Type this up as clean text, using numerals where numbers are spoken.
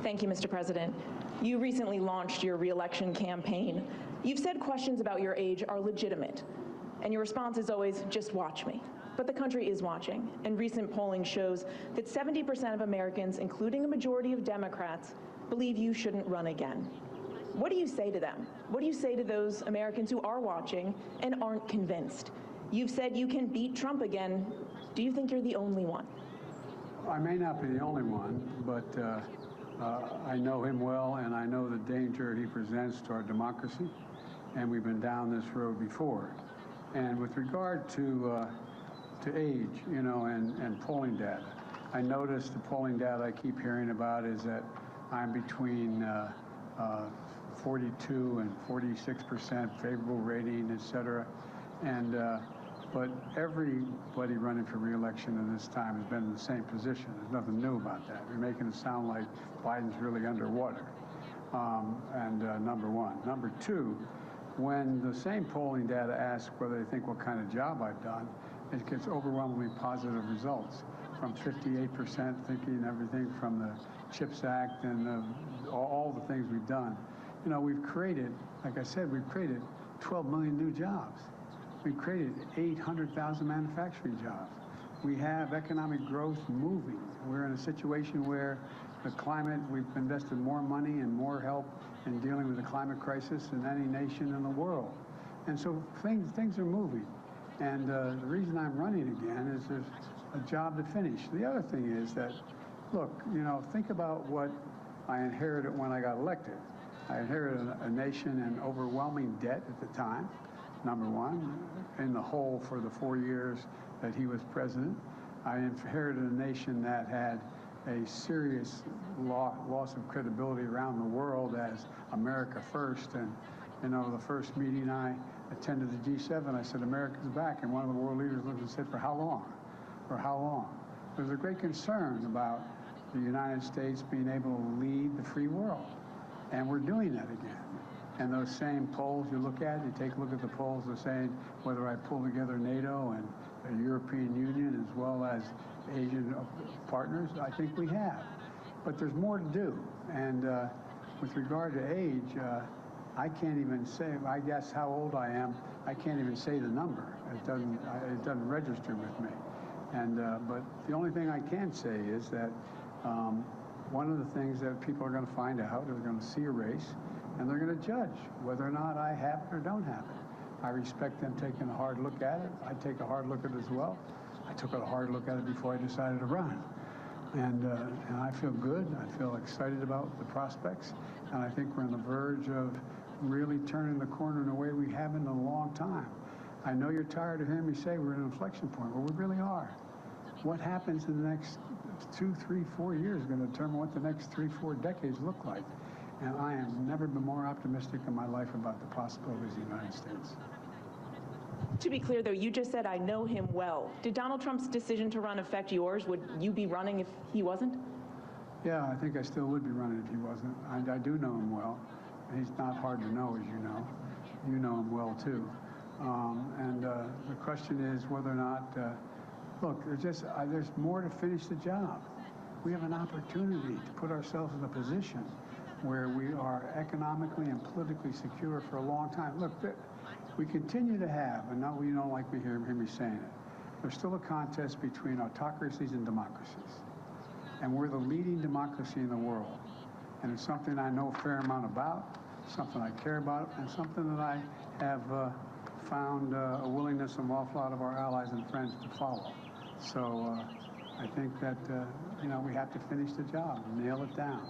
Thank you, Mr. President. You recently launched your re-election campaign. You've said questions about your age are legitimate, and your response is always, just watch me. But the country is watching, and recent polling shows that 70% of Americans, including a majority of Democrats, believe you shouldn't run again. What do you say to them? What do you say to those Americans who are watching and aren't convinced? You've said you can beat Trump again. Do you think you're the only one? I may not be the only one, but I know him well, and I know the danger he presents to our democracy, and we've been down this road before. And with regard to age, you know, and polling data, I notice the polling data I keep hearing about is that I'm between 42 and 46% favorable rating, et cetera. And but everybody running for re-election in this time has been in the same position. There's nothing new about that. You're making it sound like Biden's really underwater. Number one. Number two, when the same polling data asks whether they think what kind of job I've done, it gets overwhelmingly positive results. From 58% thinking everything from the CHIPS Act and all the things we've done. You know, we've created, like I said, we've created 12 million new jobs. We've created 800,000 manufacturing jobs. We have economic growth moving. We're in a situation where the climate, we've invested more money and more help in dealing with the climate crisis than any nation in the world. And so things are moving. And the reason I'm running again is there's a job to finish. The other thing is that, look, you know, think about what I inherited when I got elected. I inherited a nation in overwhelming debt at the time, number one, in the hole for the 4 years that he was president. I inherited a nation that had a serious loss of credibility around the world as America first. And, you know, the first meeting I attended the G7, I said, America's back. And one of the world leaders looked and said, for how long? For how long? There's a great concern about the United States being able to lead the free world. And we're doing that again. And those same polls you look at, you take a look at the polls, they're saying whether I pull together NATO and the European Union as well as Asian partners, I think we have. But there's more to do. And with regard to age, I can't even say, I guess how old I am, I can't even say the number. It doesn't register with me. And but the only thing I can say is that one of the things that people are going to find out, they're going to see a race, and they're going to judge whether or not I have it or don't have it. I respect them taking a hard look at it. I take a hard look at it as well. I took a hard look at it before I decided to run. And I feel good. I feel excited about the prospects. And I think we're on the verge of really turning the corner in a way we haven't in a long time. I know you're tired of hearing me say we're at an inflection point, but we really are. What happens in the next 2, 3, 4 years is going to determine what the next 3, 4 decades look like. And I have never been more optimistic in my life about the possibilities of the United States. To be clear, though, you just said, I know him well. Did Donald Trump's decision to run affect yours? Would you be running if he wasn't? Yeah, I think I still would be running if he wasn't. I do know him well. He's not hard to know, as you know. You know him well, too. The question is whether or not, look, there's more to finish the job. We have an opportunity to put ourselves in a position where we are economically and politically secure for a long time. Look, we continue to have, and now you don't like me hear me saying it, there's still a contest between autocracies and democracies. And we're the leading democracy in the world. And it's something I know a fair amount about, something I care about, and something that I have found a willingness of an awful lot of our allies and friends to follow. So I think that, you know, we have to finish the job, nail it down.